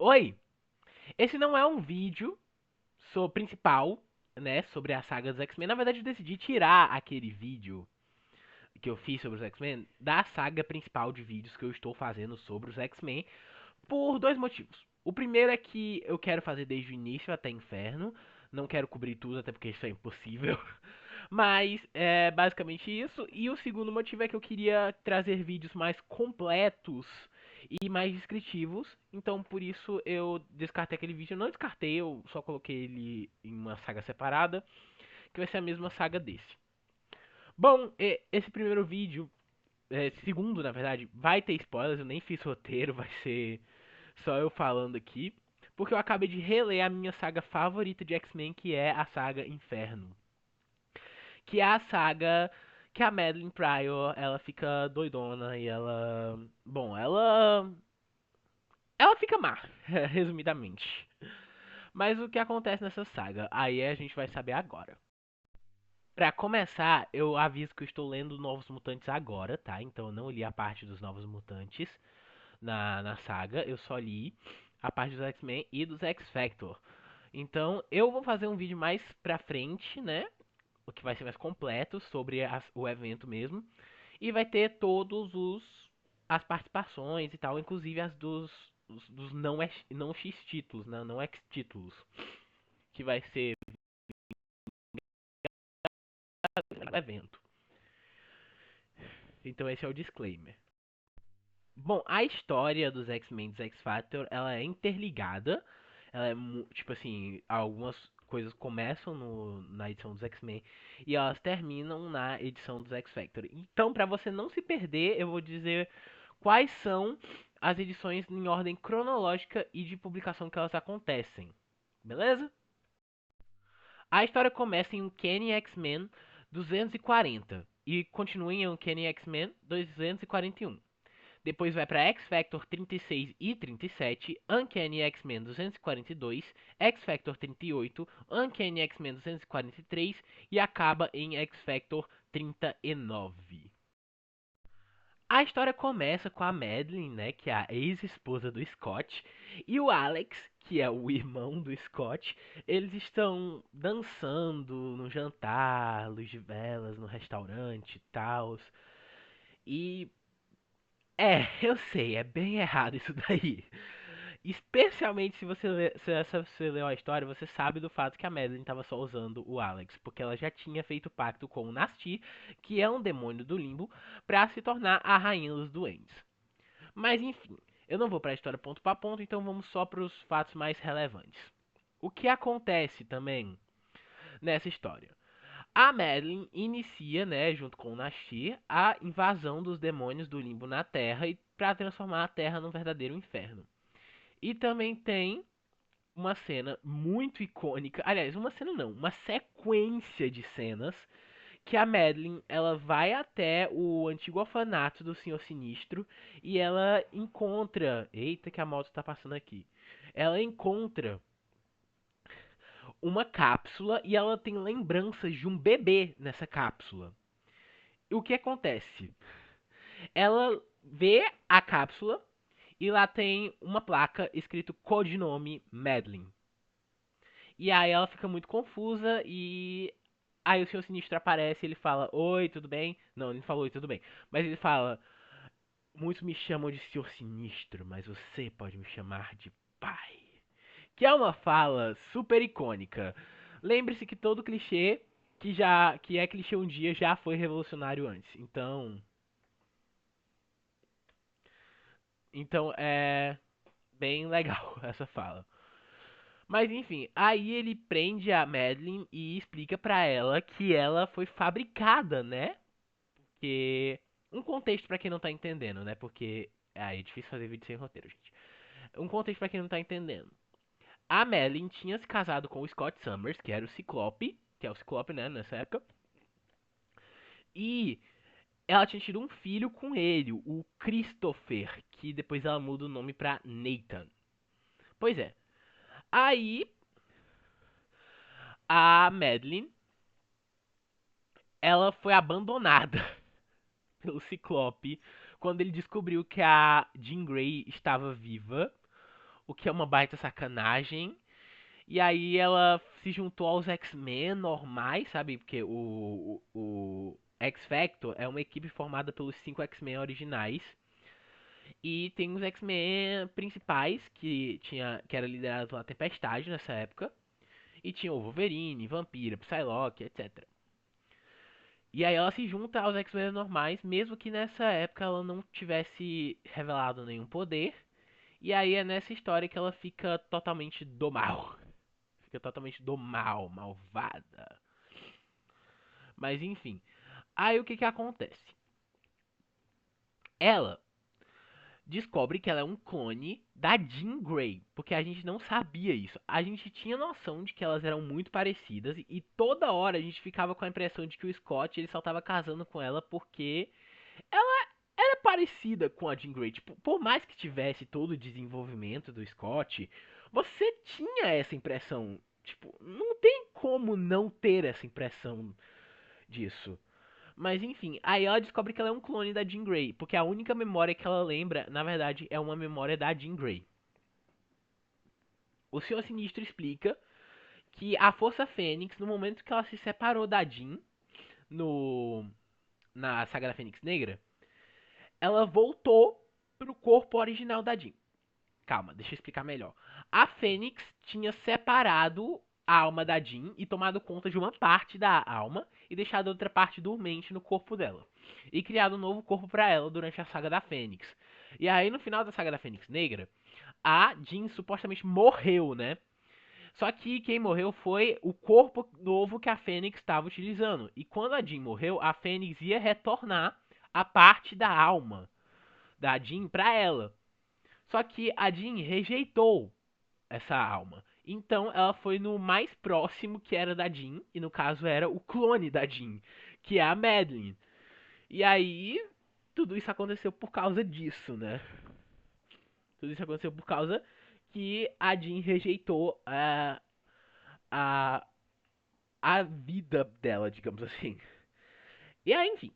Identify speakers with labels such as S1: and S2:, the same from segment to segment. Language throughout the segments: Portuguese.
S1: Oi, esse não é um vídeo principal, né, sobre a saga dos X-Men. Na verdade, eu decidi tirar aquele vídeo que eu fiz sobre os X-Men da saga principal de vídeos que eu estou fazendo sobre os X-Men por dois motivos. O primeiro é que eu quero fazer desde o início até Inferno. Não quero cobrir tudo, até porque isso é impossível. Mas é basicamente isso. E o segundo motivo é que eu queria trazer vídeos mais completos e mais descritivos. Então por isso eu descartei aquele vídeo. Eu não descartei, eu só coloquei ele em uma saga separada, que vai ser a mesma saga desse. Bom, esse primeiro vídeo, segundo na verdade, vai ter spoilers. Eu nem fiz roteiro, vai ser só eu falando aqui. Porque eu acabei de reler a minha saga favorita de X-Men, que é a saga Inferno. Que é a saga que a Madeline Pryor, ela fica doidona e ela... Bom, ela fica má, resumidamente. Mas o que acontece nessa saga? Aí a gente vai saber agora. Pra começar, eu aviso que eu estou lendo Novos Mutantes agora, tá? Então eu não li a parte dos Novos Mutantes na saga, eu só li a parte dos X-Men e dos X-Factor. Então eu vou fazer um vídeo mais pra frente, né? O que vai ser mais completo sobre o evento mesmo. E vai ter todos os as participações e tal, inclusive as dos não X títulos, né? Não X títulos, que vai ser o evento. Então esse é o disclaimer. Bom, a história dos X-Men dos X-Factor, ela é interligada. Ela é, tipo assim, algumas coisas começam na edição dos X-Men e elas terminam na edição dos X-Factor. Então, pra você não se perder, eu vou dizer quais são as edições em ordem cronológica e de publicação que elas acontecem. Beleza? A história começa em Uncanny X-Men 240 e continua em Uncanny X-Men 241. Depois vai para X-Factor 36 e 37, Uncanny X-Men 242, X-Factor 38, Uncanny X-Men 243 e acaba em X-Factor 39. A história começa com a Madeline, né, que é a ex-esposa do Scott, e o Alex, que é o irmão do Scott. Eles estão dançando no jantar, luz de velas no restaurante e tal. E eu sei, é bem errado isso daí. Especialmente se você leu a história, você sabe do fato que a Madeline estava só usando o Alex, porque ela já tinha feito pacto com o Nasty, que é um demônio do limbo, para se tornar a rainha dos duendes. Mas enfim, eu não vou para a história ponto para ponto, então vamos só para os fatos mais relevantes. O que acontece também nessa história? A Madeline inicia, né, junto com o Nasty, a invasão dos demônios do limbo na Terra e para transformar a Terra num verdadeiro inferno. E também tem uma cena muito icônica, aliás, uma cena não, uma sequência de cenas que a Madeline, ela vai até o antigo orfanato do Senhor Sinistro e ela encontra, eita que a moto tá passando aqui. Ela encontra uma cápsula e ela tem lembranças de um bebê nessa cápsula. E o que acontece? Ela vê a cápsula e lá tem uma placa escrito codinome Madeline. E aí ela fica muito confusa e aí o Senhor Sinistro aparece e ele fala: Oi, tudo bem? Não, ele não falou oi, tudo bem. Mas ele fala: Muitos me chamam de Senhor Sinistro, mas você pode me chamar de pai. Que é uma fala super icônica. Lembre-se que todo clichê que é clichê um dia já foi revolucionário antes. Então é bem legal essa fala. Mas enfim, aí ele prende a Madeline e explica pra ela que ela foi fabricada, né? Que um contexto pra quem não tá entendendo, né? Porque é difícil fazer vídeo sem roteiro, gente. Um contexto pra quem não tá entendendo. A Madeline tinha se casado com o Scott Summers, que era o Ciclope, que é o Ciclope, né, nessa época. E ela tinha tido um filho com ele, o Christopher, que depois ela muda o nome pra Nathan. Pois é. Aí a Madeline, ela foi abandonada pelo Ciclope quando ele descobriu que a Jean Grey estava viva. o que é uma baita sacanagem. E aí ela se juntou aos X-Men normais, sabe? Porque o X-Factor é uma equipe formada pelos 5 X-Men originais. E tem os X-Men principais, que era liderado pela Tempestade nessa época. E tinha o Wolverine, Vampira, Psylocke, etc. E aí ela se junta aos X-Men normais, mesmo que nessa época ela não tivesse revelado nenhum poder. E aí é nessa história que ela fica totalmente do mal. Fica totalmente do mal, malvada. Mas enfim. Aí o que que acontece? Ela descobre que ela é um clone da Jean Grey, porque a gente não sabia isso. A gente tinha noção de que elas eram muito parecidas e toda hora a gente ficava com a impressão de que o Scott ele só tava casando com ela porque ela era parecida com a Jean Grey. Tipo, por mais que tivesse todo o desenvolvimento do Scott, você tinha essa impressão. Tipo, não tem como não ter essa impressão disso. Mas enfim, aí ela descobre que ela é um clone da Jean Grey, porque a única memória que ela lembra, na verdade, é uma memória da Jean Grey. O Senhor Sinistro explica que a Força Fênix, no momento que ela se separou da Jean, no, na saga da Fênix Negra, ela voltou pro corpo original da Jean. Calma, deixa eu explicar melhor. A Fênix tinha separado a alma da Jean e tomado conta de uma parte da alma e deixado outra parte dormente no corpo dela. E criado um novo corpo para ela durante a saga da Fênix. E aí, no final da saga da Fênix Negra, a Jean supostamente morreu, né? Só que quem morreu foi o corpo novo que a Fênix estava utilizando. E quando a Jean morreu, a Fênix ia retornar a parte da alma da Jean para ela. Só que a Jean rejeitou essa alma. Então ela foi no mais próximo que era da Jean, e no caso era o clone da Jean, que é a Madeline. E aí, tudo isso aconteceu por causa disso, né? Tudo isso aconteceu por causa que a Jean rejeitou a, a vida dela, digamos assim. E aí, enfim,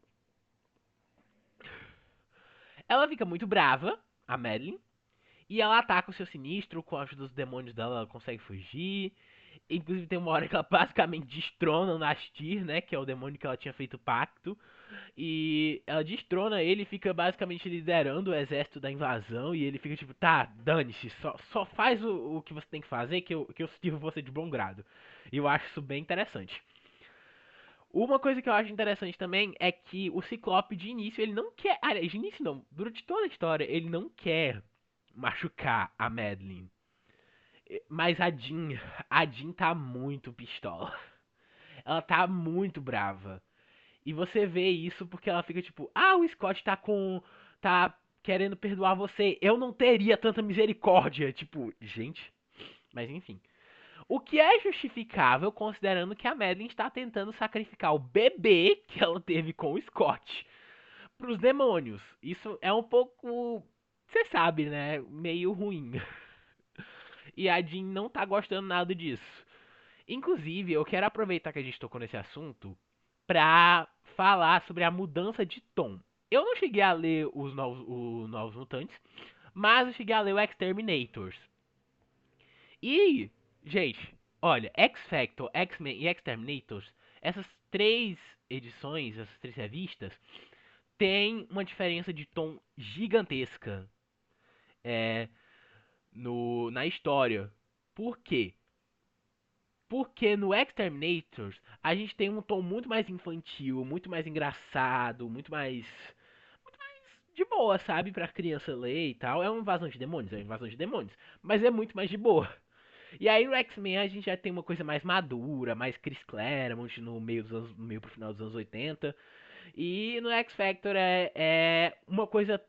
S1: ela fica muito brava, a Madeline, e ela ataca o seu sinistro, com a ajuda dos demônios dela, ela consegue fugir. Inclusive tem uma hora que ela basicamente destrona o Nastir, né? Que é o demônio que ela tinha feito pacto. E ela destrona ele e fica basicamente liderando o exército da invasão. E ele fica tipo, tá, dane-se, só faz o que você tem que fazer que eu sirvo você de bom grado. E eu acho isso bem interessante. Uma coisa que eu acho interessante também é que o Ciclope de início ele não quer. Aliás, de início não, durante toda a história ele não quer machucar a Madeline. Mas a Jean tá muito pistola. Ela tá muito brava. E você vê isso porque ela fica tipo, ah, o Scott tá querendo perdoar você. Eu não teria tanta misericórdia. Tipo, gente. Mas enfim. O que é justificável considerando que a Madeline está tentando sacrificar o bebê que ela teve com o Scott pros demônios. Isso é um pouco, você sabe, né? Meio ruim. E a Jean não tá gostando nada disso. Inclusive, eu quero aproveitar que a gente tocou nesse assunto pra falar sobre a mudança de tom. Eu não cheguei a ler os Novos Mutantes, mas eu cheguei a ler o Exterminators. E, gente, olha, X-Factor, X-Men e Exterminators, essas três edições, essas três revistas, têm uma diferença de tom gigantesca é, na história. Por quê? Porque no Exterminators a gente tem um tom muito mais infantil, muito mais engraçado, muito mais de boa, sabe? Pra criança ler e tal. É uma invasão de demônios, é uma invasão de demônios. Mas é muito mais de boa. E aí no X-Men a gente já tem uma coisa mais madura, mais Chris Claremont no meio pro final dos anos 80. E no X Factor é uma coisa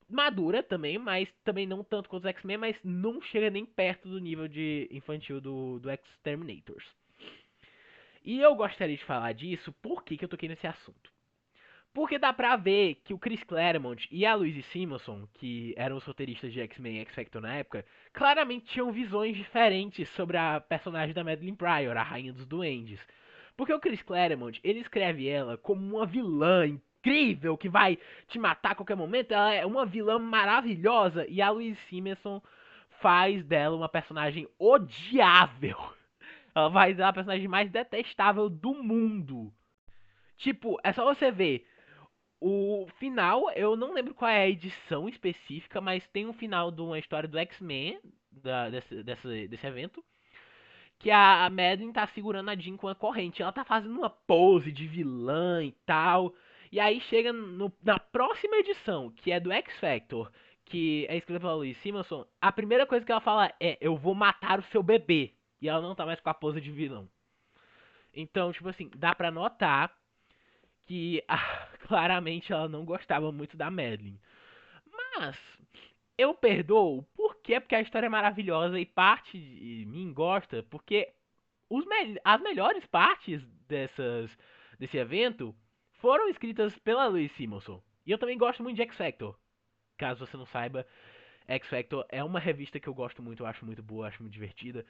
S1: madura também, mas também não tanto quanto os X-Men, mas não chega nem perto do nível de infantil do Exterminators. E eu gostaria de falar disso, por que eu toquei nesse assunto? Porque dá pra ver que o Chris Claremont e a Louise Simonson, que eram os roteiristas de X-Men e X-Factor na época, claramente tinham visões diferentes sobre a personagem da Madeline Pryor, a Rainha dos Duendes. Porque o Chris Claremont, ele escreve ela como uma vilã incrível que vai te matar a qualquer momento, ela é uma vilã maravilhosa, e a Louise Simonson faz dela uma personagem odiável. Ela faz dela a personagem mais detestável do mundo. Tipo, é só você ver. O final, eu não lembro qual é a edição específica, mas tem um final de uma história do X-Men, desse evento, que a Madeline tá segurando a Jean com a corrente. Ela tá fazendo uma pose de vilã e tal. E aí chega na próxima edição, que é do X Factor, que é escrita pela Louise Simonson, a primeira coisa que ela fala é: eu vou matar o seu bebê. E ela não tá mais com a pose de vilão. Então, tipo assim, dá pra notar que claramente ela não gostava muito da Madeline. Mas eu perdoo, por quê? Porque a história é maravilhosa e parte de mim gosta, porque as melhores partes desse evento foram escritas pela Louise Simonson. E eu também gosto muito de X Factor. Caso você não saiba, X Factor é uma revista que eu gosto muito, eu acho muito boa, acho muito divertida.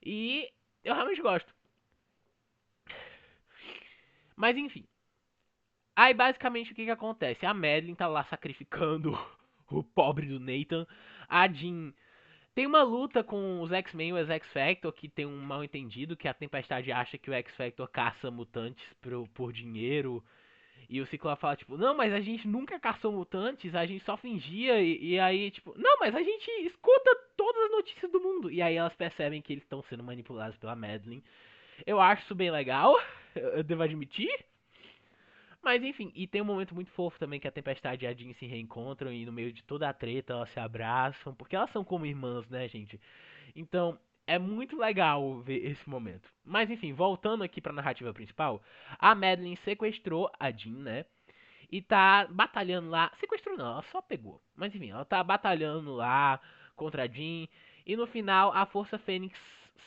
S1: E eu realmente gosto. Mas enfim. Aí basicamente o que acontece? A Madeline tá lá sacrificando o pobre do Nathan. A Jean tem uma luta com os X-Men e os X-Factor, que tem um mal entendido, que a Tempestade acha que o X-Factor caça mutantes por dinheiro. E o Ciclope fala, tipo, não, mas a gente nunca caçou mutantes, a gente só fingia. E aí, tipo, não, mas a gente escuta todas as notícias do mundo. E aí elas percebem que eles estão sendo manipulados pela Madeline. Eu acho isso bem legal, eu devo admitir. Mas enfim, e tem um momento muito fofo também que a Tempestade e a Jean se reencontram e no meio de toda a treta elas se abraçam, porque elas são como irmãs, né, gente? Então, é muito legal ver esse momento. Mas enfim, voltando aqui pra narrativa principal, a Madeline sequestrou a Jean, né? E tá batalhando lá. Sequestrou não, ela só pegou. Mas enfim, ela tá batalhando lá contra a Jean. E no final, a Força Fênix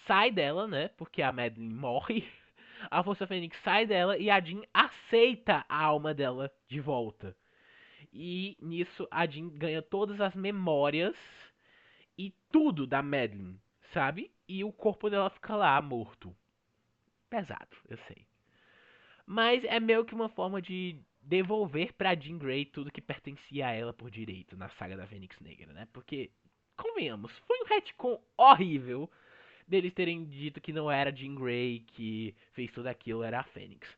S1: sai dela, né? Porque a Madeline morre. A Força Fênix sai dela e a Jean aceita a alma dela de volta. E nisso a Jean ganha todas as memórias e tudo da Madeline, sabe? E o corpo dela fica lá morto. Pesado, eu sei. Mas é meio que uma forma de devolver pra Jean Grey tudo que pertencia a ela por direito na saga da Fênix Negra, né? Porque, convenhamos, foi um retcon horrível deles terem dito que não era Jean Grey que fez tudo aquilo, era a Fênix.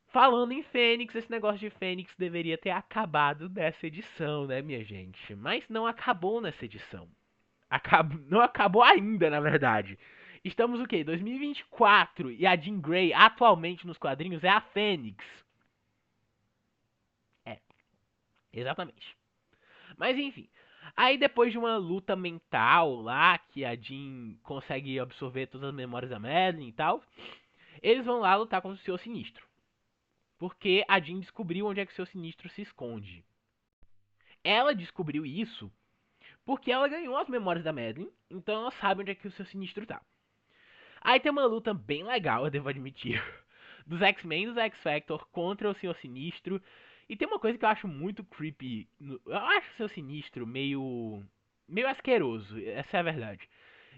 S1: Falando em Fênix, esse negócio de Fênix deveria ter acabado nessa edição, né, minha gente? Mas não acabou nessa edição. Não acabou ainda, na verdade. Estamos o quê? 2024 e a Jean Grey atualmente nos quadrinhos é a Fênix. É, exatamente. Mas enfim. Aí depois de uma luta mental lá, que a Jean consegue absorver todas as memórias da Madeline e tal, eles vão lá lutar contra o Senhor Sinistro. Porque a Jean descobriu onde é que o Senhor Sinistro se esconde. Ela descobriu isso porque ela ganhou as memórias da Madeline, então ela sabe onde é que o Senhor Sinistro tá. Aí tem uma luta bem legal, eu devo admitir, dos X-Men e dos X-Factor contra o Senhor Sinistro. E tem uma coisa que eu acho muito creepy. Eu acho o Senhor Sinistro meio asqueroso, essa é a verdade.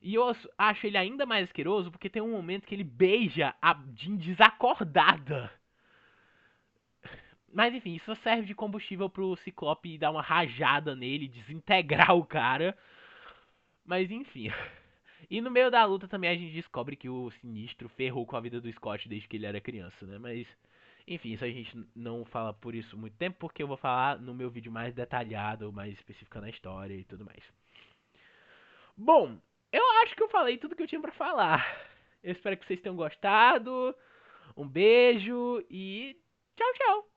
S1: E eu acho ele ainda mais asqueroso porque tem um momento que ele beija a Jean desacordada. Mas enfim, isso serve de combustível pro Ciclope dar uma rajada nele, desintegrar o cara. Mas enfim. E no meio da luta também a gente descobre que o Sinistro ferrou com a vida do Scott desde que ele era criança, né? Mas, enfim, isso a gente não fala por isso muito tempo, porque eu vou falar no meu vídeo mais detalhado, mais especificando a história e tudo mais. Bom, eu acho que eu falei tudo que eu tinha pra falar. Eu espero que vocês tenham gostado. Um beijo e tchau, tchau.